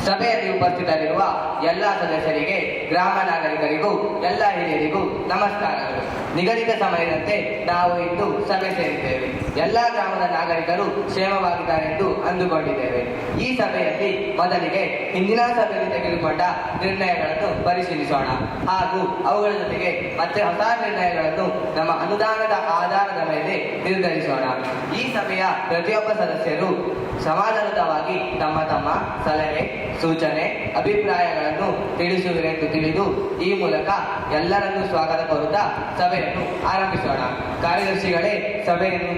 ಸಭೆಯಲ್ಲಿ ಉಪಸ್ಥಿತರಿರುವ ಎಲ್ಲ ಸದಸ್ಯರಿಗೆ, ಗ್ರಾಮ ನಾಗರಿಕರಿಗೂ, ಎಲ್ಲ ಹಿರಿಯರಿಗೂ ನಮಸ್ಕಾರಗಳು. ನಿಗದಿತ ಸಮಯದಂತೆ ನಾವು ಇಂದು ಸಭೆ ಸೇರಿದ್ದೇವೆ. ಎಲ್ಲ ಗ್ರಾಮದ ನಾಗರಿಕರು ಕ್ಷೇಮವಾಗಿದ್ದಾರೆಂದು ಅಂದುಕೊಂಡಿದ್ದೇವೆ. ಈ ಸಭೆಯಲ್ಲಿ ಮೊದಲಿಗೆ ಹಿಂದಿನ ಸಭೆಯಲ್ಲಿ ತೆಗೆದುಕೊಂಡ ನಿರ್ಣಯಗಳನ್ನು ಪರಿಶೀಲಿಸೋಣ ಹಾಗೂ ಅವುಗಳ ಜೊತೆಗೆ ಮತ್ತೆ ಹೊಸ ನಿರ್ಣಯಗಳನ್ನು ನಮ್ಮ ಅನುದಾನದ ಆಧಾರದ ಮೇಲೆ ನಿರ್ಧರಿಸೋಣ. ಈ ಸಭೆಯ ಪ್ರತಿಯೊಬ್ಬ ಸದಸ್ಯರು ಸಮಾಧಾನವಾಗಿ ತಮ್ಮ ತಮ್ಮ ಸಲಹೆ, ಸೂಚನೆ, ಅಭಿಪ್ರಾಯಗಳನ್ನು ತಿಳಿಸುವಿರೆಂದು ತಿಳಿದು ಈ ಮೂಲಕ ಎಲ್ಲರನ್ನೂ ಸ್ವಾಗತ ಕೋರುತ್ತಾ ಸಭೆಯನ್ನು ಆರಂಭಿಸೋಣ. ಕಾರ್ಯದರ್ಶಿಗಳೇ, ಸಭೆಯನ್ನು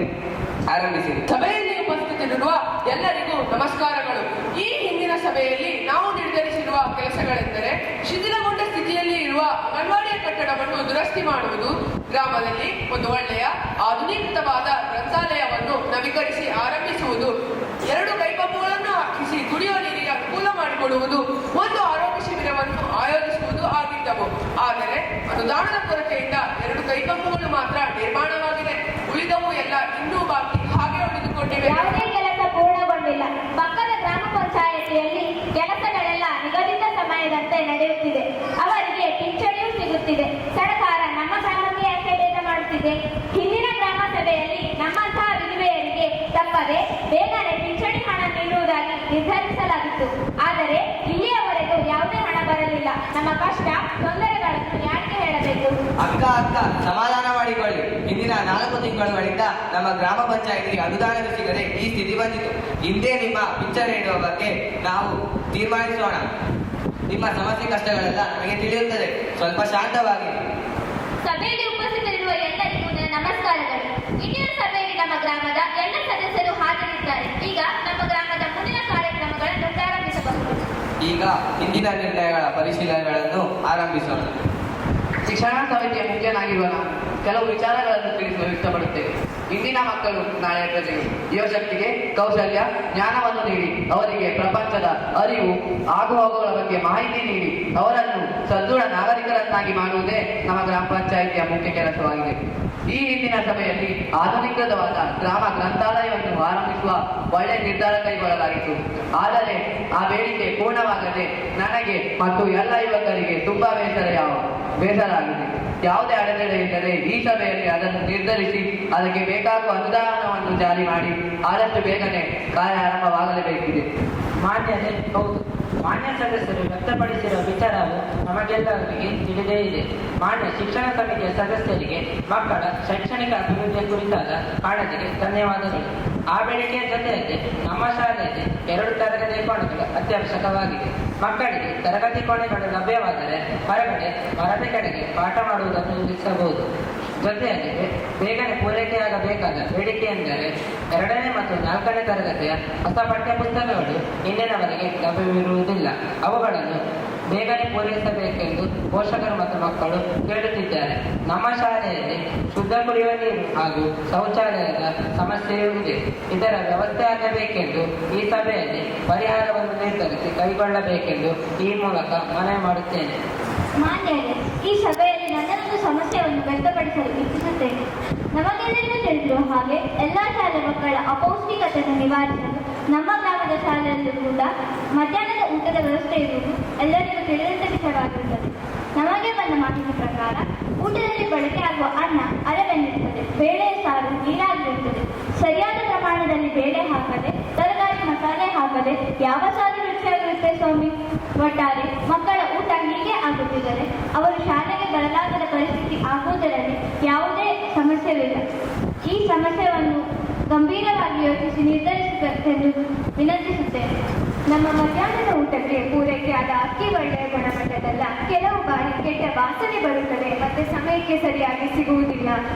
ಆರಂಭಿಸಿ. ಸಭೆಯಲ್ಲಿ ಉಪಸ್ಥಿತರಿರುವ ಎಲ್ಲರಿಗೂ ನಮಸ್ಕಾರಗಳು. ಈ ಹಿಂದಿನ ಸಭೆಯಲ್ಲಿ ನಾವು ನಿರ್ಧರಿಸಿರುವ ಕೆಲಸಗಳೆಂದರೆ ಶಿಥಿಲಗೊಂಡ ಸ್ಥಿತಿಯಲ್ಲಿ ಇರುವ ಅಂಗನವಾಡಿಯ ಕಟ್ಟಡವನ್ನು ದುರಸ್ತಿ ಮಾಡುವುದು, ಗ್ರಾಮದಲ್ಲಿ ಒಂದು ಒಳ್ಳೆಯ ಆಧುನೀಕೃತವಾದ ಗ್ರಂಥಾಲಯವನ್ನು ನವೀಕರಿಸಿ ಆರಂಭಿಸುವುದು, 2 ಕೈಪಂಪುಗಳನ್ನು ಹಾಕಿಸಿ ಕುಡಿಯುವ ನೀರಿಗೆ ಅನುಕೂಲ ಮಾಡಿಕೊಡುವುದು, ಒಂದು ಆರೋಗ್ಯ ಶಿಬಿರವನ್ನು ಆಯೋಜಿಸುವುದು ಆಗಿದ್ದವು. ಆದರೆ ಅನುದಾನದ ಕೊರತೆಯಿಂದ 2 ಕೈಪಂಪುಗಳು ಮಾತ್ರ ನಿರ್ಮಾಣವಾಗಿದೆ. ಉಳಿದವು ಎಲ್ಲ ಇನ್ನೂ ಬಾಕಿ ಹಾಗೆ ಉಳಿದುಕೊಂಡಿವೆ. ಯಾವುದೇ ಕೆಲಸ ಪೂರ್ಣಗೊಂಡಿಲ್ಲ. ಪಕ್ಕದ ಗ್ರಾಮ ಪಂಚಾಯಿತಿಯಲ್ಲಿ ಕೆಲಸಗಳೆಲ್ಲ ನಿಗದಿತ ಸಮಯದಂತೆ ನಡೆಯುತ್ತಿದೆ. ಅವರಿಗೆ ಪಿಂಚಣಿಯೂ ಸಿಗುತ್ತಿದೆ. ಸರ್ಕಾರ ನಮ್ಮ ಗ್ರಾಮಕ್ಕೆ ಯಾಕೆ ಭೇದ ಮಾಡುತ್ತಿದೆ? ಹಿಂದಿನ ಗ್ರಾಮ ಸಭೆಯಲ್ಲಿ ನಮ್ಮಂತಹ ವಿಧವೆಯರಿಗೆ ತಪ್ಪದೆ ಬೇಗನೆ ಪಿಂಚಣಿ ಹಣ ನೀಡುವುದಾಗಿ ನಿರ್ಧರಿಸಲಾಗಿತ್ತು. ಆದರೆ ಇಲ್ಲಿಯವರೆಗೂ ಯಾವುದೇ ಹಣ ಬರಲಿಲ್ಲ. ನಮ್ಮ ಕಷ್ಟ, ತೊಂದರೆಗಳನ್ನು ಯಾಕೆ ಹೇಳಬೇಕು? ಅಕ್ಕ ಸಮಾಧಾನ ಮಾಡಿಕೊಳ್ಳಿ. ಹಿಂದಿನ 4 ತಿಂಗಳುಗಳಿಂದ ನಮ್ಮ ಗ್ರಾಮ ಪಂಚಾಯಿತಿಗೆ ಅನುದಾನ ಸಿಗದೆ ಈ ಸ್ಥಿತಿ ಬಂದಿತು. ಹಿಂದೆ ನಿಮ್ಮ ಪಿಂಚಣಿ ನೀಡುವ ಬಗ್ಗೆ ನಾವು ತೀರ್ಮಾನಿಸೋಣ. ನಿಮ್ಮ ಸಮಸ್ಯೆ ಕಷ್ಟಗಳೆಲ್ಲ ನಮಗೆ ತಿಳಿಯುತ್ತದೆ. ಸ್ವಲ್ಪ ಶಾಂತವಾಗಿ. ಸಭೆಯಲ್ಲಿ ಉಪಸ್ಥಿತರಿರುವ ಎಲ್ಲರಿಗೂ ನಮಸ್ಕಾರಗಳು. ಇಂದಿನ ಸಭೆಯಲ್ಲಿ ನಮ್ಮ ಗ್ರಾಮದ ಎಲ್ಲ ಸದಸ್ಯರು ಹಾಜರಿದ್ದಾರೆ. ಈಗ ನಮ್ಮ ಗ್ರಾಮದ ಮುಂದಿನ ಕಾರ್ಯಕ್ರಮಗಳನ್ನು ಪ್ರಾರಂಭಿಸಬಹುದು. ಈಗ ಹಿಂದಿನ ನಿರ್ಣಯಗಳ ಪರಿಶೀಲನೆಗಳನ್ನು ಆರಂಭಿಸೋಣ. ಶಿಕ್ಷಣ ಸಮಿತಿಯ ಮುಖ್ಯನಾಗಿರುವ ನಾವು ಕೆಲವು ವಿಚಾರಗಳನ್ನು ತಿಳಿಸಲು ಇಷ್ಟಪಡುತ್ತೇವೆ. ಇಂದಿನ ಮಕ್ಕಳು ನಾಳೆಯ ಪ್ರಜೆಗಳು. ಯುವಶಕ್ತಿಗೆ ಕೌಶಲ್ಯ, ಜ್ಞಾನವನ್ನು ನೀಡಿ ಅವರಿಗೆ ಪ್ರಪಂಚದ ಅರಿವು, ಆಗುಹೋಗುಗಳ ಬಗ್ಗೆ ಮಾಹಿತಿ ನೀಡಿ ಅವರನ್ನು ಸದೃಢ ನಾಗರಿಕರನ್ನಾಗಿ ಮಾಡುವುದೇ ನಮ್ಮ ಗ್ರಾಮ ಪಂಚಾಯಿತಿಯ ಮುಖ್ಯ ಕೆಲಸವಾಗಿದೆ. ಈ ಹಿಂದಿನ ಸಭೆಯಲ್ಲಿ ಆಧುನಿಕವಾದ ಗ್ರಾಮ ಗ್ರಂಥಾಲಯವನ್ನು ಆರಂಭಿಸುವ ಒಳ್ಳೆ ನಿರ್ಧಾರ ಕೈಗೊಳ್ಳಲಾಗಿತ್ತು. ಆದರೆ ಆ ಬೇಡಿಕೆ ಪೂರ್ಣವಾಗದೆ ನನಗೆ ಮತ್ತು ಎಲ್ಲ ಯುವಕರಿಗೆ ತುಂಬಾ ಬೇಸರ ಆಗಿದೆ. ಯಾವುದೇ ಅಡೆತಡೆ ಇದ್ದರೆ ಈ ಸಭೆಯಲ್ಲಿ ಅದನ್ನು ನಿರ್ಧರಿಸಿ ಅದಕ್ಕೆ ಬೇಕಾಗುವ ಅನುದಾನವನ್ನು ಜಾರಿ ಮಾಡಿ ಆದಷ್ಟು ಬೇಗನೆ ಕಾರ್ಯ ಆರಂಭವಾಗಲೇಬೇಕಿದೆ. ಮಾನ್ಯತೆ ಹೌದು. ಮಾನ್ಯ ಸದಸ್ಯರು ವ್ಯಕ್ತಪಡಿಸಿರುವ ವಿಚಾರವು ನಮಗೆಲ್ಲರಿಗೆ ತಿಳಿದೇ ಇದೆ. ಮಾನ್ಯ ಶಿಕ್ಷಣ ಸಮಿತಿಯ ಸದಸ್ಯರಿಗೆ ಮಕ್ಕಳ ಶೈಕ್ಷಣಿಕ ಅಭಿವೃದ್ಧಿಯ ಕುರಿತಾದ ಕಾಳಜಿಗೆ ಧನ್ಯವಾದಗಳು. ಆ ಬೇಡಿಕೆಯ ಜೊತೆಯಲ್ಲಿ ನಮ್ಮ ಶಾಲೆಯಲ್ಲಿ 2 ತರಗತಿ ಕೋಣೆಗಳು ಅತ್ಯವಶ್ಯಕವಾಗಿದೆ. ಮಕ್ಕಳಿಗೆ ತರಗತಿ ಕೋಣೆಗಳು ಲಭ್ಯವಾದರೆ ಹೊರಗಡೆ ವರದಿ ಕಡೆಗೆ ಪಾಠ ಮಾಡುವುದನ್ನು ನಿಲ್ಲಿಸಬಹುದು. ಜೊತೆಯಲ್ಲಿ ಬೇಗನೆ ಪೂರೈಕೆಯಾಗಬೇಕಾದ ಬೇಡಿಕೆ ಎಂದರೆ 2ನೇ ಮತ್ತು 4ನೇ ತರಗತಿಯ ಹೊಸ ಪಠ್ಯ ಪುಸ್ತಕಗಳು ಇಂದಿನವರೆಗೆ ಲಭ್ಯವಿರುವುದಿಲ್ಲ. ಅವುಗಳನ್ನು ಬೇಗನೆ ಪೂರೈಸಬೇಕೆಂದು ಪೋಷಕರು ಮತ್ತು ಮಕ್ಕಳು ಕೇಳುತ್ತಿದ್ದಾರೆ. ನಮ್ಮ ಶಾಲೆಯಲ್ಲಿ ಶುದ್ಧ ಕುಡಿಯುವ ನೀರು ಹಾಗೂ ಶೌಚಾಲಯದ ಸಮಸ್ಯೆಯೂ ಇದೆ. ಇದರ ವ್ಯವಸ್ಥೆ ಆಗಬೇಕೆಂದು ಈ ಸಭೆಯಲ್ಲಿ ಪರಿಹಾರವನ್ನು ನಿರ್ಧರಿಸಿ ಕೈಗೊಳ್ಳಬೇಕೆಂದು ಈ ಮೂಲಕ ಮನವಿ ಮಾಡುತ್ತೇನೆ. ಮಾನ್ಯರೇ, ಈ ಸಭೆಯಲ್ಲಿ ನನ್ನದೊಂದು ಸಮಸ್ಯೆಯನ್ನು ವ್ಯಕ್ತಪಡಿಸಲು ಇಚ್ಛಿಸುತ್ತೇನೆ. ನಮಗೆಲ್ಲರಿಗೂ ತಿಳಿದಿರುವ ಹಾಗೆ ಎಲ್ಲ ಶಾಲೆ ಮಕ್ಕಳ ಅಪೌಷ್ಟಿಕತೆಯನ್ನು ನಿವಾರಿಸಲು ನಮ್ಮ ಗ್ರಾಮದ ಶಾಲೆಯಲ್ಲೂ ಕೂಡ ಮಧ್ಯಾಹ್ನದ ಊಟದ ವ್ಯವಸ್ಥೆ ಇರುವುದು ಎಲ್ಲರಿಗೂ ತಿಳಿದಂತ ವಿಷಯವಾಗಿರುತ್ತದೆ. ನಮಗೆ ಬಂದ ಮಾಹಿತಿ ಪ್ರಕಾರ ಊಟದಲ್ಲಿ ಬಳಕೆಯಾಗುವ ಅನ್ನ ಅರವೆನ್ನಿರುತ್ತದೆ, ಬೇಳೆ ಸಾರು ನೀರಾಗಿರುತ್ತದೆ. ಸರಿಯಾದ ಪ್ರಮಾಣದಲ್ಲಿ ಬೇಳೆ ಹಾಕದೆ, ತರಕಾರಿ ಮಸಾಲೆ ಹಾಕದೆ ಯಾವ ಸಾರು ರುಚಿಯಾಗಿರುತ್ತೆ ಸ್ವಾಮಿ? ಒಟ್ಟಾರೆ ಮಕ್ಕಳ ಊಟ ಹೀಗೆ ಆಗುತ್ತಿದ್ದರೆ ಅವರು ಶಾಲೆಗೆ ಬರಲಾಗದ ಪರಿಸ್ಥಿತಿ ಆಗುವುದರಲ್ಲಿ ಯಾವುದೇ ಸಮಸ್ಯೆವಿಲ್ಲ. ಈ ಸಮಸ್ಯೆಯನ್ನು ಗಂಭೀರವಾಗಿ ಯೋಚಿಸಿ ನಿರ್ಧರಿಸಬೇಕೆಂದು ವಿನಂತಿಸುತ್ತೇನೆ. ನಮ್ಮ ಮಧ್ಯಾಹ್ನದ ಊಟಕ್ಕೆ ಪೂರೈಕೆಯಾದ ಅಕ್ಕಿ ಒಳ್ಳೆಯ ಗುಣಮಟ್ಟದಲ್ಲ. ಕೆಲವು ಬಾರಿ ಕೆಟ್ಟ ವಾಸನೆ ಬರುತ್ತದೆ ಮತ್ತೆ ಸಮಯಕ್ಕೆ ಸರಿಯಾಗಿ ಸಿಗುವುದಿಲ್ಲ.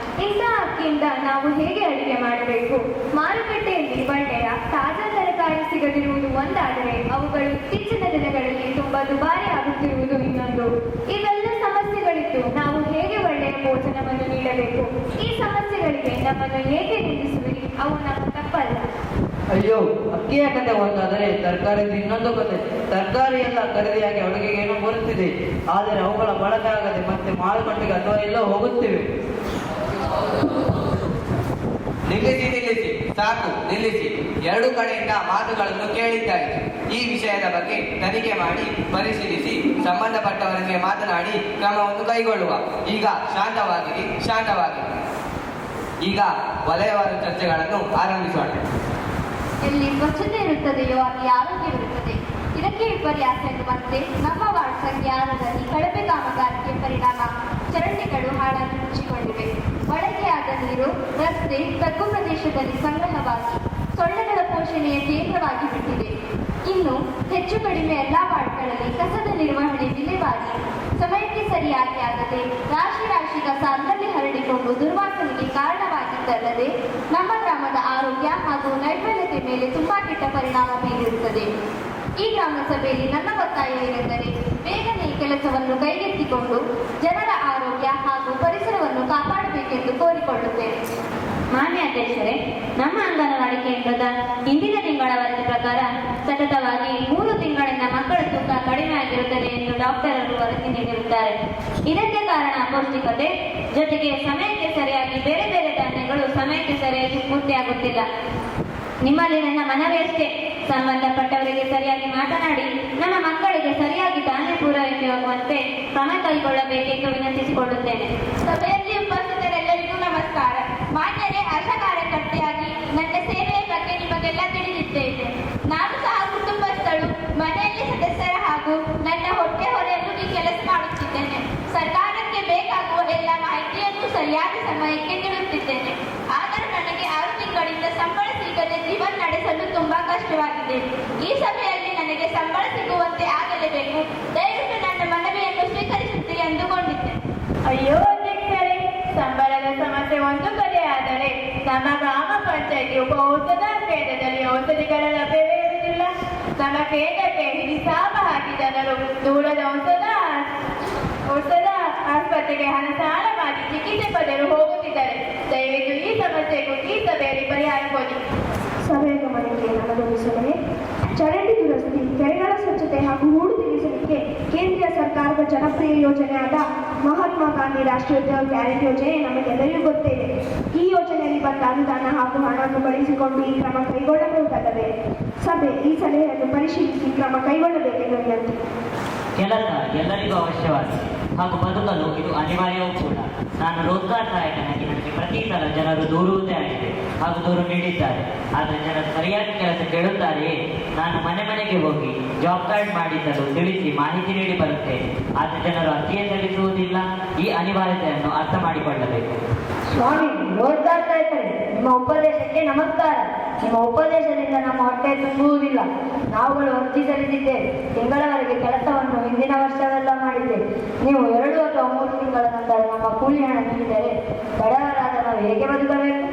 ಇಂತಹ ಅಕ್ಕಿಯಿಂದ ನಾವು ಹೇಗೆ ಅಡುಗೆ ಮಾಡಬೇಕು? ಮಾರುಕಟ್ಟೆಯಲ್ಲಿ ಒಳ್ಳೆಯ ತಾಜಾ ತರಕಾರಿ ಸಿಗದಿರುವುದು ಒಂದಾದರೆ ಅವುಗಳು ಇತ್ತೀಚಿನ ದಿನಗಳಲ್ಲಿ ತುಂಬಾ ದುಬಾರಿ ಆಗುತ್ತಿರುವುದು ಇನ್ನೊಂದು. ಇವೆಲ್ಲ ಸಮಸ್ಯೆಗಳಿದ್ದು ನಾವು ಹೇಗೆ ಒಳ್ಳೆಯ ಭೋಜನವನ್ನು ನೀಡಬೇಕು? ಈ ಸಮಸ್ಯೆಗಳಿಗೆ ನಮ್ಮನ್ನು ಏಕೆ ನಿಲ್ಲಿಸುವಿರಿ? ಅವು ನಮ್ಮ ತಪ್ಪಲ್ಲ. ಅಯ್ಯೋ, ಅಕ್ಕಿಯ ಕತೆ ಒಂದಾದರೆ ತರಕಾರಿದು ಇನ್ನೊಂದು ಕತೆ. ತರಕಾರಿ ಎಲ್ಲ ಖರೀದಿಯಾಗಿ ಅಡುಗೆಗೆ ಏನೋ ಬರುತ್ತಿದೆ, ಆದರೆ ಅವುಗಳ ಬಳಕೆ ಆಗದೆ ಮತ್ತೆ ಮಾರುಕಟ್ಟೆಗೆ ಅಥವಾ ಎಲ್ಲೋ ಹೋಗುತ್ತಿವೆ. ನಿಲ್ಲಿಸಿ ಸಾಕು ನಿಲ್ಲಿಸಿ. ಎರಡು ಕಡೆಯಿಂದ ಮಾತುಗಳನ್ನು ಕೇಳಿದ್ದಾಯಿತು. ಈ ವಿಷಯದ ಬಗ್ಗೆ ತನಿಖೆ ಮಾಡಿ ಪರಿಶೀಲಿಸಿ ಸಂಬಂಧಪಟ್ಟವರಿಗೆ ಮಾತನಾಡಿ ಕ್ರಮವನ್ನು ಕೈಗೊಳ್ಳುವ. ಈಗ ಶಾಂತವಾಗಿರಿ. ಈಗ ವಲಯವಾರು ಚರ್ಚೆಗಳನ್ನು ಆರಂಭಿಸೋಣ. ಎಲ್ಲಿ ಸ್ವಚ್ಛತೆ ಇರುತ್ತದೆಯೋ ಅಲ್ಲಿ ಆರೋಗ್ಯವಿರುತ್ತದೆ. ಇದಕ್ಕೆ ವಿಪರ್ಯಾಸ ಎನ್ನುವಂತೆ ನಮ್ಮ ವಾರ್ಡ್ ಸಂಖ್ಯೆ 6ರಲ್ಲಿ ಕಳಪೆ ಕಾಮಗಾರಿಕೆ ಪರಿಣಾಮ ಚರಂಡಿಗಳು ಹಾಳಾಗಿ ಮುಚ್ಚಿಕೊಂಡಿವೆ. ಬಳಕೆಯಾದ ನೀರು ರಸ್ತೆ ತಗ್ಗು ಪ್ರದೇಶದಲ್ಲಿ ಸಂಗ್ರಹವಾಗಿ ಸೊಳ್ಳೆಗಳ ಪೋಷಣೆಯ ಕೇಂದ್ರವಾಗಿ ಬಿಟ್ಟಿದೆ. ಇನ್ನು ಹೆಚ್ಚು ಕಡಿಮೆ ಎಲ್ಲಾ ವಾರ್ಡ್ಗಳಲ್ಲಿ ಕಸದ ನಿರ್ವಹಣೆ ವಿಲೇವಾರಿ ಸಮಯಕ್ಕೆ ಸರಿಯಾಗಿ ಆಗದೆ ರಾಶಿ ಕಸ ಅಲ್ಲಲ್ಲಿ ಹರಡಿಕೊಂಡು ದುರ್ವಾಸನೆಗೆ ಕಾರಣವಾಗಿದ್ದಲ್ಲದೆ ನಮ್ಮ ಗ್ರಾಮದ ಆರೋಗ್ಯ ಹಾಗೂ ನೈರ್ಮಲ್ಯತೆ ಮೇಲೆ ತುಂಬಾ ಕೆಟ್ಟ ಪರಿಣಾಮ ಬೀರಿರುತ್ತದೆ. ಈ ಗ್ರಾಮ ಸಭೆಯಲ್ಲಿ ನನ್ನ ಒತ್ತಾಯವೇನೆಂದರೆ ಬೇಗನೆ ಈ ಕೆಲಸವನ್ನು ಕೈಗೆತ್ತಿಕೊಂಡು ಜನರ ಆರೋಗ್ಯ ಹಾಗೂ ಪರಿಸರವನ್ನು ಕಾಪಾಡಬೇಕೆಂದು ಕೋರಿಕೊಳ್ಳುತ್ತೇನೆ. ಮಾನ್ಯ ಅಧ್ಯಕ್ಷರೇ, ನಮ್ಮ ಅಂಗನವಾಡಿ ಕೇಂದ್ರದ ಇಂದಿನ ತಿಂಗಳ ವರದಿ ಪ್ರಕಾರ ಸತತವಾಗಿ 3 ತಿಂಗಳಿಂದ ಮಕ್ಕಳ ತೂಕ ಕಡಿಮೆ ಆಗಿರುತ್ತದೆ ಎಂದು ಡಾಕ್ಟರರು ವರದಿ ನೀಡಿರುತ್ತಾರೆ. ಇದಕ್ಕೆ ಕಾರಣ ಅಪೌಷ್ಟಿಕತೆ, ಜೊತೆಗೆ ಸಮಯಕ್ಕೆ ಸರಿಯಾಗಿ ಬೇರೆ ಬೇರೆ ಧಾನ್ಯಗಳು ಸಮಯಕ್ಕೆ ಸರಿಯಾಗಿ ಪೂರ್ತಿಯಾಗುತ್ತಿಲ್ಲ. ನಿಮ್ಮಲ್ಲಿ ನನ್ನ ಮನವಿಯಷ್ಟೇ, ಸಂಬಂಧಪಟ್ಟವರಿಗೆ ಸರಿಯಾಗಿ ಮಾತನಾಡಿ ನಮ್ಮ ಮಕ್ಕಳಿಗೆ ಸರಿಯಾಗಿ ಧಾನ್ಯ ಪೂರೈಕೆಯಾಗುವಂತೆ ಕ್ರಮ ಕೈಗೊಳ್ಳಬೇಕೆಂದು ವಿನಂತಿಸಿಕೊಳ್ಳುತ್ತೇನೆ. ಸಭೆಯಲ್ಲಿ ಉಪಸ್ಥಿತರೆಲ್ಲರಿಗೂ ನಮಸ್ಕಾರ. ಮಾನ್ಯರೇ, ಆಶಾ ಕಾರ್ಯಕರ್ತೆಯಾಗಿ ನನ್ನ ಸೇವೆಯ ಬಗ್ಗೆ ನಿಮಗೆಲ್ಲ ತಿಳಿದಿದ್ದೇನೆ. ನಾನು ಸಹ ಕುಟುಂಬಸ್ಥಳು, ಮನೆಯಲ್ಲಿ ಸದಸ್ಯರ ಹಾಗೂ ನನ್ನ ಹೊಟ್ಟೆ ಹೊರೆಯನ್ನು ಈ ಕೆಲಸ ಮಾಡುತ್ತಿದ್ದೇನೆ. ಸರ್ಕಾರಕ್ಕೆ ಬೇಕಾಗುವ ಎಲ್ಲ ಮಾಹಿತಿಯನ್ನು ಸರಿಯಾದ ಸಮಯಕ್ಕೆ ನೀಡುತ್ತಿದ್ದೇನೆ. ಆದರೂ ನನಗೆ 6 ತಿಂಗಳಿಂದ ಸಂಬಳ ಸಿಗದೆ ಜೀವನ ನಡೆಸಲು ತುಂಬಾ ಕಷ್ಟವಾಗಿದೆ. ಈ ಸಭೆಯಲ್ಲಿ ನನಗೆ ಸಂಬಳ ಸಿಗುವಂತೆ ಆಗಲೇಬೇಕು. ದಯವಿಟ್ಟು ನನ್ನ ಮನವಿಯನ್ನು ಸ್ವೀಕರಿಸುತ್ತೀರಿ ಎಂದುಕೊಂಡಿದ್ದೆ. ಅಯ್ಯೋ ಅಧ್ಯಕ್ಷರೇ, ಸಂಬಳದ ಸಮಸ್ಯೆ ಒಂದು ಕಡೆ ಆದರೆ ನಮ್ಮ ಗ್ರಾಮ ಪಂಚಾಯಿತಿ ಉಪ ಔಷಧ ಕೇಂದ್ರದಲ್ಲಿ ಔಷಧಿಗಳ ಲಭ್ಯವೇ ಇರುವುದಿಲ್ಲ. ನಮ್ಮ ಕೇಂದ್ರಕ್ಕೆ ಹಿಡಿಸಾಪ ಹಾಕಿ ಜನರು ದೂರದ ಔಷಧ ಆಸ್ಪತ್ರೆಗೆ ಹಣ ಸಾಲ ಮಾಡಿ ಚಿಕಿತ್ಸೆ ಪಡೆಯಲು ಹೋಗುತ್ತಿದ್ದಾರೆ. ದಯವಿಟ್ಟು ಈ ಸಮಸ್ಯೆಗೂ ಈ ಸಭೆಯಲ್ಲಿ ಪರಿಹಾರ ಕೊಡಿ. ಸಭೆಯ ಗಮನಕ್ಕೆ ನನ್ನದೊಂದು ಸಲಹೆ. ಚರಂಡಿ ದುರಸ್ತಿ, ಕೆರೆಗಳ ಸ್ವಚ್ಛತೆ ಹಾಗೂ ಹೂಡು ತಿಳಿಸಲಿಕ್ಕೆ ಕೇಂದ್ರೀಯ ಸರ್ಕಾರದ ಜನಪ್ರಿಯ ಯೋಜನೆಯಾದ ಮಹಾತ್ಮ ಗಾಂಧಿ ರಾಷ್ಟ್ರೀಯ ಉದ್ಯೋಗ ಗ್ಯಾರಂಟಿ ಯೋಜನೆ ನಮಗೆಲ್ಲರಿಗೂ ಗೊತ್ತೇ ಇದೆ. ಈ ಯೋಜನೆಯಲ್ಲಿ ಬಂದ ಅನುದಾನ ಹಾಗೂ ಹಣವನ್ನು ಬಳಸಿಕೊಂಡು ಈ ಕ್ರಮ ಕೈಗೊಳ್ಳಬಹುದಾದರೆ ಸಭೆ ಈ ಸಲಹೆಯನ್ನು ಪರಿಶೀಲಿಸಿ ಕ್ರಮ ಕೈಗೊಳ್ಳಬೇಕೆಂದು ವಿನಂತಿ. ಕೆಲಸ ಎಲ್ಲರಿಗೂ ಅವಶ್ಯವಾಗಿದೆ ಹಾಗೂ ಬದುಕಲು ಇದು ಅನಿವಾರ್ಯವೂ ಕೂಡ. ನಾನು ರೋಜ್ಗಾರ್ ಸಹಾಯಕನಾಗಿ ನನಗೆ ಪ್ರತಿ ಸಲ ಜನರು ದೂರುವುದೇ ಆಗಿದೆ ಹಾಗೂ ದೂರು ನೀಡಿದ್ದಾರೆ. ಆದರೆ ಜನರು ಸರಿಯಾಗಿ ಕೆಲಸ ಕೇಳುತ್ತಾರೆಯೇ? ನಾನು ಮನೆಗೆ ಹೋಗಿ ಜಾಬ್ ಕಾರ್ಡ್ ಮಾಡಿದ್ದರು ತಿಳಿಸಿ ಮಾಹಿತಿ ನೀಡಿ ಬರುತ್ತೇನೆ. ಆದರೆ ಜನರು ಅರ್ಜಿಯೇ ಸಲ್ಲಿಸುವುದಿಲ್ಲ. ಈ ಅನಿವಾರ್ಯತೆಯನ್ನು ಅರ್ಥ ಮಾಡಿಕೊಳ್ಳಬೇಕು. ಸ್ವಾಮಿ, ರೋಜ್ಗಾರ್ ಸಹಾಯಕರೇ, ನಿಮ್ಮ ಉಪದೇಶಕ್ಕೆ ನಮಸ್ಕಾರ. ನಿಮ್ಮ ಉಪದೇಶದಿಂದ ನಮ್ಮ ಹೊಟ್ಟೆ ತುಂಬುವುದಿಲ್ಲ. ನಾವುಗಳು ಅರ್ಜಿ ಸಲ್ಲಿಸಿದ್ದೇವೆ. ತಿಂಗಳವರೆಗೆ ಕೆಲಸವನ್ನು ಹಿಂದಿನ ವರ್ಷವೆಲ್ಲ ಮಾಡಿದ್ದೇವೆ. ನೀವು 2 ಅಥವಾ 3 ತಿಂಗಳ ನಂತರ ನಮ್ಮ ಕೂಲಿ ಹಣ ನೀಡಿದರೆ ಬಡವರಾದ ನಾವು ಹೇಗೆ ಬದುಕಬೇಕು?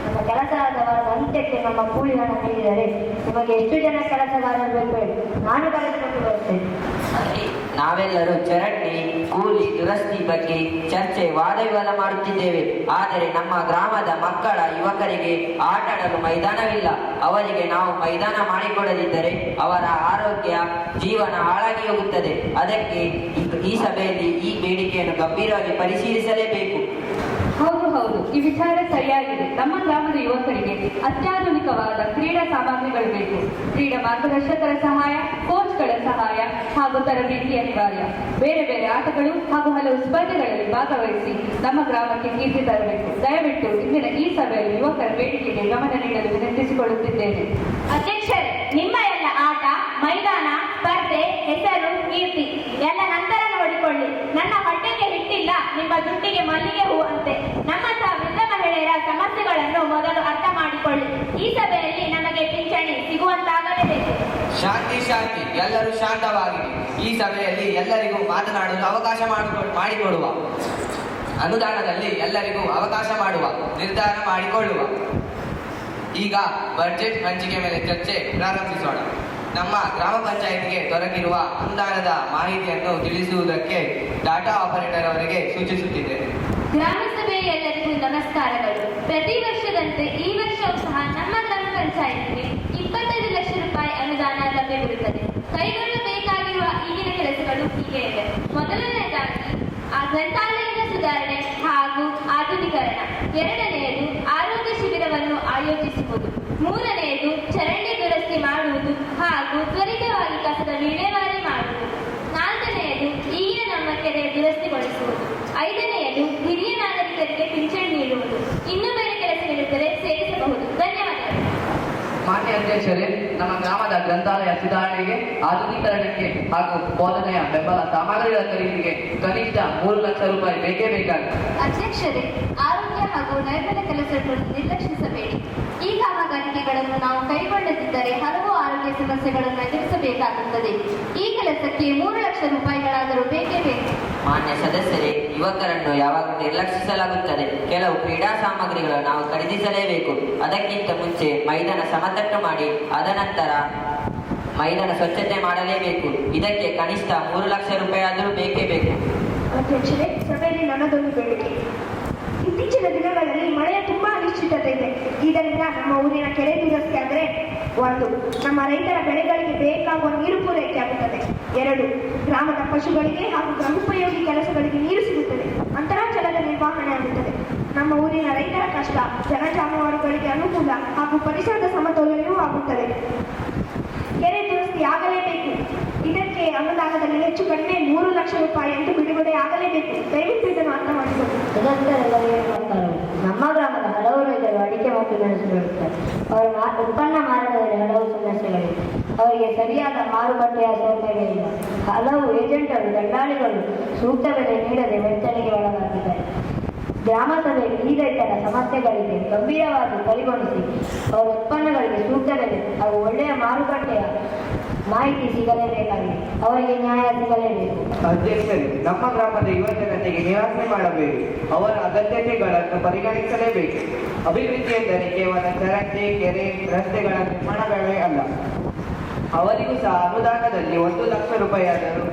ನಮ್ಮ ಕೆಲಸವಾದ ಅಂತ್ಯಕ್ಕೆ ನಮ್ಮ ಕೂಲಿ ಹಣ ನೀಡಿದರೆ ನಿಮಗೆ ಎಷ್ಟು ಜನ ಕೆಲಸಗಾರರು ಬೇಕು ಹೇಳಿ, ನಾನು ಕರೆದುಕೊಂಡು ಬರುತ್ತೇನೆ. ನಾವೆಲ್ಲರೂ ಚರಂಡಿ, ಕೂಲಿ, ದುರಸ್ತಿ ಬಗ್ಗೆ ಚರ್ಚೆ, ವಾದವಿವಾದ ಮಾಡುತ್ತಿದ್ದೇವೆ. ಆದರೆ ನಮ್ಮ ಗ್ರಾಮದ ಮಕ್ಕಳ ಯುವಕರಿಗೆ ಆಟಾಡಲು ಮೈದಾನವಿಲ್ಲ. ಅವರಿಗೆ ನಾವು ಮೈದಾನ ಮಾಡಿಕೊಡದಿದ್ದರೆ ಅವರ ಆರೋಗ್ಯ, ಜೀವನ ಹಾಳಾಗಿ ಹೋಗುತ್ತದೆ. ಅದಕ್ಕೆ ಈ ಸಭೆಯಲ್ಲಿ ಈ ಬೇಡಿಕೆಯನ್ನು ಗಂಭೀರವಾಗಿ ಪರಿಶೀಲಿಸಲೇಬೇಕು. ಹೌದು, ಈ ವಿಚಾರ ಸರಿಯಾಗಿದೆ. ನಮ್ಮ ಗ್ರಾಮದ ಯುವಕರಿಗೆ ಅತ್ಯಾಧುನಿಕವಾದ ಕ್ರೀಡಾ ಸಾಮಗ್ರಿಗಳು ಬೇಕು. ಕ್ರೀಡಾ ಮಾರ್ಗದರ್ಶಕರ ಸಹಾಯ, ಕೋಚ್ಗಳ ಸಹಾಯ ಹಾಗೂ ತರಬೇತಿ ಅನಿವಾರ್ಯ. ಬೇರೆ ಬೇರೆ ಆಟಗಳು ಹಾಗೂ ಹಲವು ಸ್ಪರ್ಧೆಗಳಲ್ಲಿ ಭಾಗವಹಿಸಿ ನಮ್ಮ ಗ್ರಾಮಕ್ಕೆ ಕೀರ್ತಿ ತರಬೇಕು. ದಯವಿಟ್ಟು ಇಂದಿನ ಈ ಸಭೆಯಲ್ಲಿ ಯುವಕರ ಬೇಡಿಕೆಗೆ ಗಮನ ನೀಡಲು ವಿನಂತಿಸಿಕೊಳ್ಳುತ್ತಿದ್ದೇನೆ. ಅಧ್ಯಕ್ಷರೇ, ನಿಮ್ಮ ಎಲ್ಲ ಆಟ, ಮೈದಾನ, ಸ್ಪರ್ಧೆ, ಹೆಸರು, ಕೀರ್ತಿ ಎಲ್ಲ ನಂತರ ನೋಡಿಕೊಳ್ಳಿ. ನನ್ನ ಹೊಟ್ಟೆಗೆ ಹಿಟ್ಟಿಲ್ಲ, ನಿಮ್ಮ ಜುಟ್ಟಿಗೆ ಮಲ್ಲಿಗೆ ಹೂ ಅಂತೆ. ನಮ್ಮಂತಹ ವೃದ್ಧ ಮಹಿಳೆಯರ ಸಮಸ್ಯೆಗಳನ್ನು ಮೊದಲು ಅರ್ಥ ಮಾಡಿಕೊಳ್ಳಿ. ಈ ಸಭೆಯಲ್ಲಿ ನಮಗೆ ಪಿಂಚಣಿ ಸಿಗುವಂತಾಗಲೇಬೇಕು. ಶಾಂತಿ, ಎಲ್ಲರೂ ಶಾಂತವಾಗಿರಿ. ಈ ಸಭೆಯಲ್ಲಿ ಎಲ್ಲರಿಗೂ ಮಾತನಾಡಲು ಅವಕಾಶ ಮಾಡಿಕೊಡುವ, ಅನುದಾನದಲ್ಲಿ ಎಲ್ಲರಿಗೂ ಅವಕಾಶ ಮಾಡುವ ನಿರ್ಧಾರ ಮಾಡಿಕೊಳ್ಳುವ. ಈಗ ಬಜೆಟ್ ಹಂಚಿಕೆ ಮೇಲೆ ಚರ್ಚೆ ಪ್ರಾರಂಭಿಸೋಣ. ನಮ್ಮ ಗ್ರಾಮ ಪಂಚಾಯಿತಿಗೆ ದೊರಕಿರುವ ಅನುದಾನದ ಮಾಹಿತಿಯನ್ನು ತಿಳಿಸುವುದಕ್ಕೆ ಡಾಟಾ ಆಪರೇಟರ್ ಅವರಿಗೆ ಸೂಚಿಸುತ್ತಿದ್ದೇನೆ. ಗ್ರಾಮ ಸಭೆಯ ಎಲ್ಲರಿಗೂ ನಮಸ್ಕಾರಗಳು. ಪ್ರತಿ ವರ್ಷದಂತೆ ಈ ವರ್ಷವೂ ಸಹ ನಮ್ಮ ಗ್ರಾಮ ಪಂಚಾಯಿತಿಗೆ 25 ಲಕ್ಷ ರೂಪಾಯಿ ಅನುದಾನ ಲಭ್ಯವಿರುತ್ತದೆ. ಕೈಗೊಳ್ಳಬೇಕಾಗಿರುವ ಈಗಿನ ಕೆಲಸಗಳು ಹೀಗೆ ಇವೆ. ಮೊದಲನೆಯದಾಗಿ ಗ್ರಂಥಾಲಯದ ಸುಧಾರಣೆ ಹಾಗೂ ಆಧುನೀಕರಣ. ಎರಡನೆಯದು ಆರೋಗ್ಯ ಶಿಬಿರವನ್ನು ಮೂರನೆಯದು ಚರಂಡಿ ದುರಸ್ತಿ ಮಾಡುವುದು ಹಾಗೂ ತ್ವರಿತವಾಗಿ ಕಸದ ವಿಲೇವಾರಿ ಮಾಡುವುದು. ನಾಲ್ಕನೆಯದು ಈಗಿನ ನಮ್ಮ ಕೆರೆ ದುರಸ್ತಿಗೊಳಿಸುವುದು. ಐದನೆಯದು ಹಿರಿಯ ನಾಗರಿಕರಿಗೆ ಪಿಂಚಣಿ ನೀಡುವುದು. ಇನ್ನೂ ಬೇರೆ ಕೆಲಸಗಳಿದ್ದರೆ ಸೇರಿಸಬಹುದು. ಧನ್ಯವಾದಗಳು. ಮಾನ್ಯ ಅಧ್ಯಕ್ಷರೇ, ನಮ್ಮ ಗ್ರಾಮದ ಗ್ರಂಥಾಲಯ ಸುಧಾರಣೆಗೆ, ಆಧುನೀಕರಣಕ್ಕೆ ಹಾಗೂ ಬೋಧನೆಯ ಬೆಂಬಲ ಸಾಮಗ್ರಿಗಳ ಖರೀದಿಗೆ ಕನಿಷ್ಠ 3 ಲಕ್ಷ ರೂಪಾಯಿ ಬೇಕೇ ಬೇಕಾಗಿದೆ. ಅಧ್ಯಕ್ಷರೇ, ಆರೋಗ್ಯ ಹಾಗೂ ನೈರ್ಮಲ್ಯ ಕೆಲಸಗಳನ್ನು ನಿರ್ಲಕ್ಷಿಸಬೇಡಿ. ಈ ಕಾಮಗಾರಿಕೆಗಳನ್ನು ನಾವು ಕೈಗೊಳ್ಳದಿದ್ದರೆ ಹಲವು ಆರೋಗ್ಯ ಸಮಸ್ಯೆಗಳನ್ನು ಎದುರಿಸಬೇಕಾಗುತ್ತದೆ. ಈ ಕೆಲಸಕ್ಕೆ 3 ಲಕ್ಷ ರೂಪಾಯಿಗಳಾದರೂ ಬೇಕೇ ಬೇಕು. ಮಾನ್ಯ ಸದಸ್ಯರೇ, ಯುವಕರನ್ನು ಯಾವಾಗ ನಿರ್ಲಕ್ಷಿಸಲಾಗುತ್ತದೆ. ಕೆಲವು ಕ್ರೀಡಾ ಸಾಮಗ್ರಿಗಳನ್ನು ನಾವು ಖರೀದಿಸಲೇಬೇಕು. ಅದಕ್ಕಿಂತ ಮುಂಚೆ ಮೈದಾನ ಸಮತಟ್ಟು ಮಾಡಿ ಅದನಂತರ ಮೈದಾನ ಸ್ವಚ್ಛತೆ ಮಾಡಲೇಬೇಕು. ಇದಕ್ಕೆ ಕನಿಷ್ಠ 3 ಲಕ್ಷ ರೂಪಾಯಿ ಆದರೂ ಬೇಕೇ ಬೇಕು. ಅಧ್ಯಕ್ಷರೇ, ಸಭೆಯಲ್ಲಿ ನನ್ನದೊಂದು ಬೇಡಿಕೆ. ಇತ್ತೀಚಿನ ದಿನಗಳಲ್ಲಿ ಮಳೆಯ ತುಂಬಾ ಅನಿಶ್ಚಿತತೆ ಇದೆ. ಇದರಿಂದ ನಮ್ಮ ಊರಿನ ಕೆರೆ ದುರಸ್ತಿ ಆದರೆ 1. ನಮ್ಮ ರೈತರ ಬೆಳೆಗಳಿಗೆ ಬೇಕಾಗುವ ನೀರು ಪೂರೈಕೆ ಆಗುತ್ತದೆ. 2. ಗ್ರಾಮದ ಪಶುಗಳಿಗೆ ಹಾಗೂ ಗೃಹೋಪಯೋಗಿ ಕೆಲಸಗಳಿಗೆ ನೀರು ಸಿಗುತ್ತದೆ. ಅಂತರಾಜಲದ ನಿರ್ವಹಣೆ ಆಗುತ್ತದೆ. ನಮ್ಮ ಊರಿನ ರೈತರ ಕಷ್ಟ ಜನ ಜಾನುವಾರುಗಳಿಗೆ ಅನುಕೂಲ ಹಾಗೂ ಪರಿಸರದ ಸಮತೋಲನವೂ ಆಗುತ್ತದೆ. ಕೆರೆ ದುರಸ್ತಿ ಆಗಲೇಬೇಕು. ಇದಕ್ಕೆ ಅನುದಾನದಲ್ಲಿ ಹೆಚ್ಚು ಕಡಿಮೆ 3 ಲಕ್ಷ ರೂಪಾಯಿ ಎಂದು ಬಿಡುಗಡೆ ಆಗಲೇಬೇಕು. ದಯವಿಟ್ಟು ಇದನ್ನು ಅರ್ಥ ಮಾಡಿಕೊಳ್ಳಿ. ನಮ್ಮ ಗ್ರಾಮದ ಹಲವು ರೈತರು ಅಡಿಕೆ ಮತ್ತು ಮೆಣಸು ಬೆಳೆಯುತ್ತಾರೆ. ಅವರ ಉತ್ಪನ್ನ ಮಾರಾಟದಲ್ಲಿ ಹಲವು ಸಮಸ್ಯೆಗಳಿವೆ. ಅವರಿಗೆ ಸರಿಯಾದ ಮಾರುಕಟ್ಟೆಯ ಸೌಕರ್ಯವಿಲ್ಲ. ಹಲವು ಏಜೆಂಟರು, ದಲ್ಲಾಳಿಗಳು ಸೂಕ್ತ ಬೆಲೆ ನೀಡದೆ ವಂಚನೆಗೆ ಒಳಗಾಗಿದ್ದಾರೆ. ಗ್ರಾಮ ಸಭೆಯಲ್ಲಿ ಈ ರೈತರ ಸಮಸ್ಯೆಗಳಿಗೆ ಗಂಭೀರವಾಗಿ ಪರಿಗಣಿಸಿ ಅವರ ಉತ್ಪನ್ನಗಳಿಗೆ ಸೂಕ್ತ ಬೆಲೆ ಹಾಗೂ ಒಳ್ಳೆಯ ಮಾರುಕಟ್ಟೆಯ ಮಾಹಿತಿ ಸಿಗಲೇಬೇಕಾಗಿದೆ. ಅವರಿಗೆ ನ್ಯಾಯ ಸಿಗಲೇಬೇಕು. ಅಧ್ಯಕ್ಷರೇ, ನಮ್ಮ ಗ್ರಾಮದ ಯುವಜನತೆಗೆ ನಿರಾಸೆ ಮಾಡಬೇಕು. ಅವರ ಅಗತ್ಯತೆಗಳನ್ನು ಪರಿಗಣಿಸಲೇಬೇಕು. ಅಭಿವೃದ್ಧಿ ಎಂದರೆ ಕೇವಲ ಚರಂಡಿ, ಕೆರೆ, ರಸ್ತೆಗಳ ನಿರ್ಮಾಣಗಳೇ ಅಲ್ಲ. ಅವರಿಗೂ ಸಹ ಅನುದಾನದಲ್ಲಿ 1 ಲಕ್ಷ ರೂಪಾಯಿ ಆದರೂ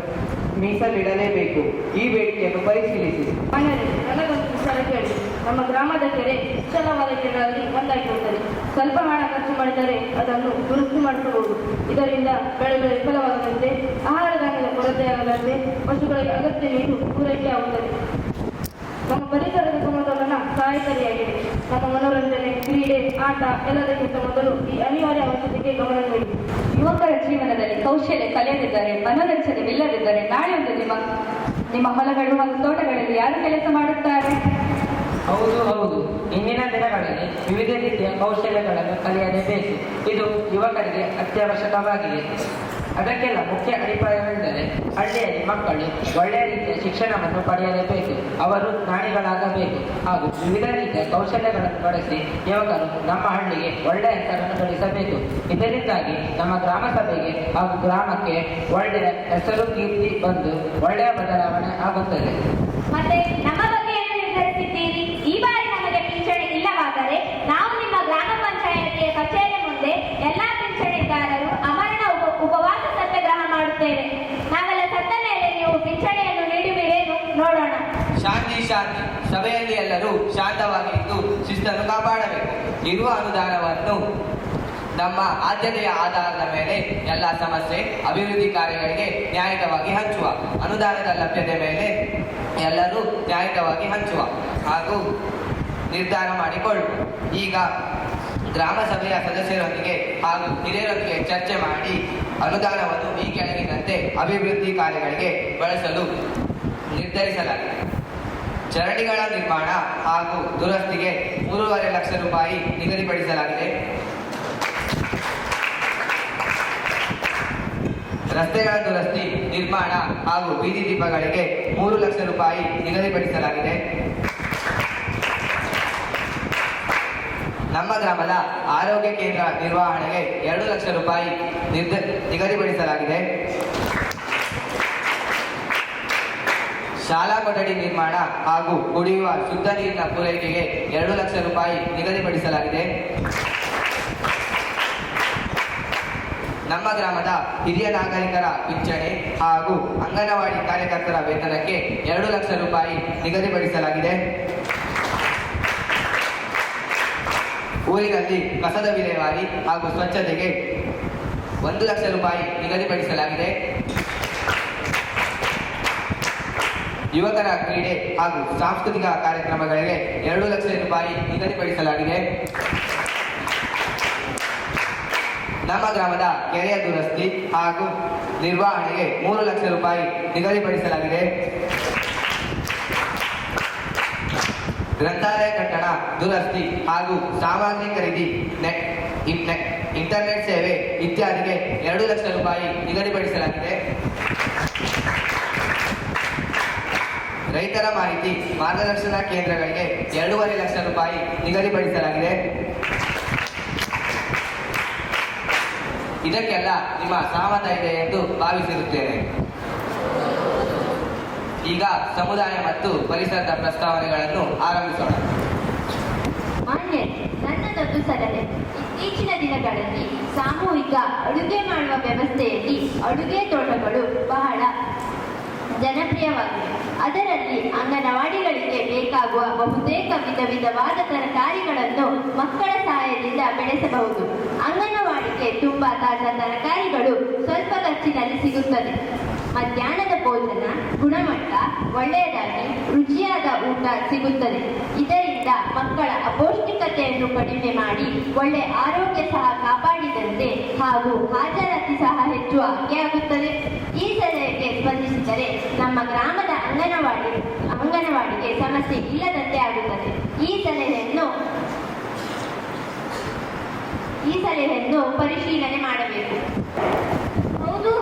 ಮೀಸಲಿಡಲೇಬೇಕು. ಈ ಬೇಡಿಕೆಯನ್ನು ಪರಿಶೀಲಿಸಿ. ನನಗೊಂದು ವಿಚಾರ ಕೇಳಿ. ನಮ್ಮ ಗ್ರಾಮದ ಕೆರೆ ವಿಶಾಲವಾದ ಕೆರೆಗಳಲ್ಲಿ ಒಂದಾಗಿರುತ್ತದೆ. ಸ್ವಲ್ಪ ಹಣ ಖರ್ಚು ಮಾಡಿದರೆ ಅದನ್ನು ದುರಸ್ತಿ ಮಾಡಿಸಬಹುದು. ಇದರಿಂದ ಬೆಳೆಗಳು ವಿಫಲವಾಗದಂತೆ, ಆಹಾರ ಧಾನ್ಯದ ಕೊರತೆಯಾಗದಂತೆ ಪಶುಗಳಿಗೆ ಅಗತ್ಯ ನೀರು ಪೂರೈಕೆ ಆಗುತ್ತದೆ. ನಮ್ಮ ಪರಿಸರದ ಸಮತೋಲನ ಸಹಾಯಕಾರಿಯಾಗಿದೆ. ನಮ್ಮ ಮನೋರಂಜನೆ, ಕ್ರೀಡೆ, ಆಟ ಎಲ್ಲದಕ್ಕಿಂತ ಮೊದಲು ಈ ಅನಿವಾರ್ಯ ಅವಶ್ಯಕತೆಗೆ ಗಮನ ನೀಡಿ. ಯುವಕರ ಜೀವನದಲ್ಲಿ ಕೌಶಲ್ಯ ಕಲಿಯದಿದ್ದರೆ, ಮನೋರಂಜನೆವಿಲ್ಲದಿದ್ದರೆ ನಾಳೆಯೊಂದು ನಿಮ್ಮ ಹೊಲಗಳು ಹಾಗೂ ತೋಟಗಳಲ್ಲಿ ಯಾರು ಕೆಲಸ ಮಾಡುತ್ತಾರೆ? ಹೌದು. ಇಂದಿನ ದಿನಗಳಲ್ಲಿ ವಿವಿಧ ರೀತಿಯ ಕೌಶಲ್ಯಗಳನ್ನು ಕಲಿಯಲೇಬೇಕು. ಇದು ಯುವಕರಿಗೆ ಅತ್ಯವಶ್ಯಕವಾಗಿದೆ. ಅದಕ್ಕೆಲ್ಲ ಮುಖ್ಯ ಅಡಿಪಾಯವೆಂದರೆ ಹಳ್ಳಿಯಲ್ಲಿ ಮಕ್ಕಳು ಒಳ್ಳೆಯ ರೀತಿಯ ಶಿಕ್ಷಣವನ್ನು ಪಡೆಯಲೇಬೇಕು. ಅವರು ಜ್ಞಾನಿಗಳಾಗಬೇಕು ಹಾಗೂ ವಿವಿಧ ರೀತಿಯ ಕೌಶಲ್ಯಗಳನ್ನು ಬಳಸಿ ಯುವಕರು ನಮ್ಮ ಹಳ್ಳಿಗೆ ಒಳ್ಳೆಯ ಹೆಸರನ್ನು ಗಳಿಸಬೇಕು. ಇದರಿಂದಾಗಿ ನಮ್ಮ ಗ್ರಾಮ ಸಭೆಗೆ ಹಾಗೂ ಗ್ರಾಮಕ್ಕೆ ಒಳ್ಳೆಯ ಹೆಸರು, ಕೀರ್ತಿ ಬಂದು ಒಳ್ಳೆಯ ಬದಲಾವಣೆ ಆಗುತ್ತದೆ. ಮತ್ತೆ ನಮ್ಮ ಬಗ್ಗೆ ಏನು ನಿರ್ಧರಿಸಿದ್ದೀರಿ? ಈ ಬಾರಿ ನಮಗೆ ಪಿಂಚಣಿ ಇಲ್ಲವಾದರೆ ನಾವು ನಿಮ್ಮ ಗ್ರಾಮ ಪಂಚಾಯಿತಿಯ ಕಚೇರಿ ಮುಂದೆ ಎಲ್ಲಾ ಪಿಂಚಣಿದಾರರು ಅಮರಣ ಉಪವಾಸ ಸತ್ಯಾಗ್ರಹ ಮಾಡುತ್ತೇವೆ. ನಾವೆಲ್ಲ ಸತ್ತ ಮೇಲೆ ನೀವು ಪಿಂಚಣಿಯನ್ನು ನೀಡುವಿರೇನು ನೋಡೋಣ. ಶಾಂತಿ. ಸಭೆಯಲ್ಲಿ ಎಲ್ಲರೂ ಶಾಂತವಾಗಿ ಇದ್ದು ಶಿಸ್ತನ್ನು ಕಾಪಾಡಬೇಕು. ಇರುವ ಅನುದಾನವನ್ನು ನಮ್ಮ ಆದ್ಯತೆಯ ಆಧಾರದ ಮೇಲೆ ಎಲ್ಲ ಸಮಸ್ಯೆ, ಅಭಿವೃದ್ಧಿ ಕಾರ್ಯಗಳಿಗೆ ನ್ಯಾಯಯುತವಾಗಿ ಹಂಚುವ. ಅನುದಾನದ ಲಭ್ಯತೆ ಮೇಲೆ ಎಲ್ಲರೂ ನ್ಯಾಯಯುತವಾಗಿ ಹಂಚುವ ಹಾಗೂ ನಿರ್ಧಾರ ಮಾಡಿಕೊಳ್ಳುವ. ಈಗ ಗ್ರಾಮ ಸಭೆಯ ಸದಸ್ಯರೊಂದಿಗೆ ಹಾಗೂ ಹಿರಿಯರೊಂದಿಗೆ ಚರ್ಚೆ ಮಾಡಿ ಅನುದಾನವನ್ನು ಈ ಕೆಳಗಿನಂತೆ ಅಭಿವೃದ್ಧಿ ಕಾರ್ಯಗಳಿಗೆ ಬಳಸಲು ನಿರ್ಧರಿಸಲಾಗಿದೆ. ಚರಂಡಿಗಳ ನಿರ್ಮಾಣ ಹಾಗೂ ದುರಸ್ತಿಗೆ 3.5 ಲಕ್ಷ ರೂಪಾಯಿ ನಿಗದಿಪಡಿಸಲಾಗಿದೆ. ರಸ್ತೆಗಳ ದುರಸ್ತಿ, ನಿರ್ಮಾಣ ಹಾಗೂ ಬೀದಿ ದೀಪಗಳಿಗೆ 3 ಲಕ್ಷ ರೂಪಾಯಿ ನಿಗದಿಪಡಿಸಲಾಗಿದೆ. ನಮ್ಮ ಗ್ರಾಮದ ಆರೋಗ್ಯ ಕೇಂದ್ರ ನಿರ್ವಹಣೆಗೆ 2 ಲಕ್ಷ ರೂಪಾಯಿ ನಿಗದಿಪಡಿಸಲಾಗಿದೆ. ಶಾಲಾ ಕೊಠಡಿ ನಿರ್ಮಾಣ ಹಾಗೂ ಕುಡಿಯುವ ಶುದ್ಧ ನೀರಿನ ಪೂರೈಕೆಗೆ 2 ಲಕ್ಷ ರೂಪಾಯಿ ನಿಗದಿಪಡಿಸಲಾಗಿದೆ. ನಮ್ಮ ಗ್ರಾಮದ ಹಿರಿಯ ನಾಗರಿಕರ ಪಿಂಚಣಿ ಹಾಗೂ ಅಂಗನವಾಡಿ ಕಾರ್ಯಕರ್ತರ ವೇತನಕ್ಕೆ 2 ಲಕ್ಷ ರೂಪಾಯಿ ನಿಗದಿಪಡಿಸಲಾಗಿದೆ. ಊರಿನಲ್ಲಿ ಕಸದ ವಿಲೇವಾರಿ ಹಾಗೂ ಸ್ವಚ್ಛತೆಗೆ 1 ಲಕ್ಷ ರೂಪಾಯಿ ನಿಗದಿಪಡಿಸಲಾಗಿದೆ. ಯುವಕರ ಕ್ರೀಡೆ ಹಾಗೂ ಸಾಂಸ್ಕೃತಿಕ ಕಾರ್ಯಕ್ರಮಗಳಿಗೆ 2 ಲಕ್ಷ ರೂಪಾಯಿ ನಿಗದಿಪಡಿಸಲಾಗಿದೆ. ನಮ್ಮ ಗ್ರಾಮದ ಕೆರೆಯ ದುರಸ್ತಿ ಹಾಗೂ ನಿರ್ವಹಣೆಗೆ 3 ಲಕ್ಷ ರೂಪಾಯಿ ನಿಗದಿಪಡಿಸಲಾಗಿದೆ. ಗ್ರಂಥಾಲಯ ಕಟ್ಟಡ ದುರಸ್ತಿ ಹಾಗೂ ಸಾಮಗ್ರಿ ಖರೀದಿ, ಇಂಟರ್ನೆಟ್ ಸೇವೆ ಇತ್ಯಾದಿಗೆ 2 ಲಕ್ಷ ರೂಪಾಯಿ ನಿಗದಿಪಡಿಸಲಾಗಿದೆ. ರೈತರ ಮಾಹಿತಿ ಮಾರ್ಗದರ್ಶನ ಕೇಂದ್ರಗಳಿಗೆ 2.5 ಲಕ್ಷ ರೂಪಾಯಿ ನಿಗದಿಪಡಿಸಲಾಗಿದೆ. ಇದಕ್ಕೆಲ್ಲ ನಿಮ್ಮ ಸಹಮತ ಇದೆ ಎಂದು ಭಾವಿಸಿರುತ್ತೇನೆ. ಈಗ ಸಮುದಾಯ ಮತ್ತು ಪರಿಸರದ ಪ್ರಸ್ತಾವನೆಗಳನ್ನು ಆರಂಭಿಸೋಣ. ಮಾನ್ಯ, ನನ್ನದೊಂದು ಸಲಹೆ. ಇತ್ತೀಚಿನ ದಿನಗಳಲ್ಲಿ ಸಾಮೂಹಿಕ ಅಡುಗೆ ಮಾಡುವ ವ್ಯವಸ್ಥೆಯಲ್ಲಿ ಅಡುಗೆ ತೋಟಗಳು ಬಹಳ ಜನಪ್ರಿಯವಾಗಿವೆ. ಅದರಲ್ಲಿ ಅಂಗನವಾಡಿಗಳಿಗೆ ಬೇಕಾಗುವ ಬಹುತೇಕ ವಿಧವಾದ ತರಕಾರಿಗಳನ್ನು ಮಕ್ಕಳ ಸಹಾಯದಿಂದ ಬೆಳೆಸಬಹುದು. ಅಂಗನವಾಡಿಗೆ ತುಂಬಾ ತಾಜಾ ತರಕಾರಿಗಳು ಸ್ವಲ್ಪ ಖರ್ಚಿನಲ್ಲಿ ಸಿಗುತ್ತದೆ. ಮಧ್ಯಾಹ್ನದ ಭೋಜನ ಗುಣಮಟ್ಟ ಒಳ್ಳೆಯದಾಗಿ ರುಚಿಯಾದ ಊಟ ಸಿಗುತ್ತದೆ. ಇದರಿಂದ ಮಕ್ಕಳ ಅಪೌಷ್ಟಿಕತೆಯನ್ನು ಕಡಿಮೆ ಮಾಡಿ ಒಳ್ಳೆ ಆರೋಗ್ಯ ಸಹ ಕಾಪಾಡಿದಂತೆ ಹಾಗೂ ಹಾಜರಾತಿ ಸಹ ಹೆಚ್ಚು ಆಗುತ್ತದೆ. ಈ ಸಲಹೆಗೆ ಸ್ಪಂದಿಸಿದರೆ ನಮ್ಮ ಗ್ರಾಮದ ಅಂಗನವಾಡಿಗೆ ಸಮಸ್ಯೆ ಇಲ್ಲದಂತೆ ಆಗುತ್ತದೆ. ಈ ಸಲಹೆಯನ್ನು ಪರಿಶೀಲನೆ ಮಾಡಬೇಕು. ಹೌದು,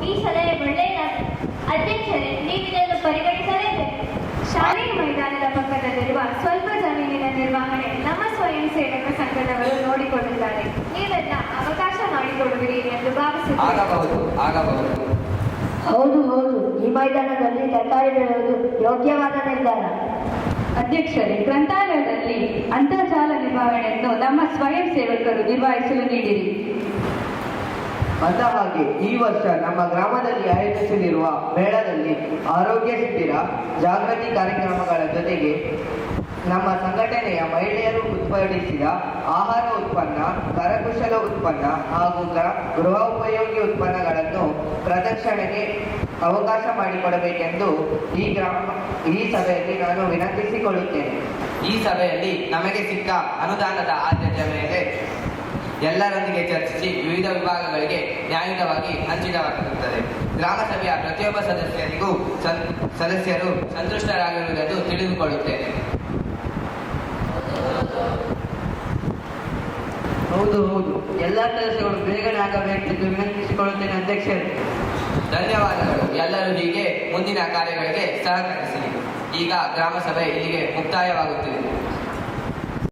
ಈ ಸಲಹೆ ಒಳ್ಳೆಯದಾಗಿದೆ. ಅಧ್ಯಕ್ಷರೇ, ನೀವಿದನ್ನು ಪರಿಗಣಿಸಲೇಬೇಕು. ಶಾಲೆಯ ಮೈದಾನದ ಪಕ್ಕದಲ್ಲಿರುವ ಸ್ವಲ್ಪ ಜಮೀನಿನ ನಿರ್ವಹಣೆ ನಮ್ಮ ಸ್ವಯಂ ಸೇವಕ ಸಂಘದವರು ನೋಡಿಕೊಳ್ಳುತ್ತಾರೆ. ನೀವೆಲ್ಲ ಅವಕಾಶ ಮಾಡಿಕೊಡುವಿರಿ ಎಂದು ಭಾವಿಸುತ್ತೇನೆ. ಆಗಬಹುದು. ಹೌದು, ಈ ಮೈದಾನದಲ್ಲಿ ತರಕಾರಿ ಬೆಳೆಯುವುದು ಯೋಗ್ಯವಾದ ನಿರ್ಧಾರ. ಅಧ್ಯಕ್ಷರೇ, ಗ್ರಂಥಾಲಯದಲ್ಲಿ ಅಂತರ್ಜಾಲ ನಿರ್ವಹಣೆಯನ್ನು ನಮ್ಮ ಸ್ವಯಂ ಸೇವಕರು ನಿರ್ವಹಿಸಲು ನೀಡಿರಿ. ಅಂದ ಹಾಗೆ ಈ ವರ್ಷ ನಮ್ಮ ಗ್ರಾಮದಲ್ಲಿ ಆಯೋಜಿಸಲಿರುವ ಮೇಳದಲ್ಲಿ ಆರೋಗ್ಯ ಶಿಬಿರ, ಜಾಗೃತಿ ಕಾರ್ಯಕ್ರಮಗಳ ಜೊತೆಗೆ ನಮ್ಮ ಸಂಘಟನೆಯ ಮಹಿಳೆಯರು ಉತ್ಪಾದಿಸಿದ ಆಹಾರ ಉತ್ಪನ್ನ, ಕರಕುಶಲ ಉತ್ಪನ್ನ ಹಾಗೂ ಗೃಹೋಪಯೋಗಿ ಉತ್ಪನ್ನಗಳನ್ನು ಪ್ರದರ್ಶನಕ್ಕೆ ಅವಕಾಶ ಮಾಡಿಕೊಡಬೇಕೆಂದು ಈ ಸಭೆಯಲ್ಲಿ ನಾನು ವಿನಂತಿಸಿಕೊಳ್ಳುತ್ತೇನೆ. ಈ ಸಭೆಯಲ್ಲಿ ನಮಗೆ ಸಿಕ್ಕ ಅನುದಾನದ ಆದ್ಯತೆಯ ಮೇಲೆ ಎಲ್ಲರೊಂದಿಗೆ ಚರ್ಚಿಸಿ ವಿವಿಧ ವಿಭಾಗಗಳಿಗೆ ನ್ಯಾಯಯುತವಾಗಿ ಹಂಚಿಡಲಾಗುತ್ತದೆ. ಗ್ರಾಮ ಸಭೆಯ ಪ್ರತಿಯೊಬ್ಬ ಸದಸ್ಯರು ಸಂತುಷ್ಟರಾಗಿರುವುದೆಂದು ತಿಳಿದುಕೊಳ್ಳುತ್ತೇನೆ. ಹೌದು, ಎಲ್ಲ ಕೆಲಸಗಳು ಬೇಗನೆ ಆಗಬೇಕೆಂದು ವಿನಂತಿಸಿಕೊಳ್ಳುತ್ತೇನೆ ಅಧ್ಯಕ್ಷರೇ. ಧನ್ಯವಾದಗಳು. ಎಲ್ಲರೂ ಹೀಗೆ ಮುಂದಿನ ಕಾರ್ಯಗಳಿಗೆ ಸಹಕರಿಸಿ. ಈಗ ಗ್ರಾಮ ಸಭೆ ಇಲ್ಲಿಗೆ ಮುಕ್ತಾಯವಾಗುತ್ತಿದೆ.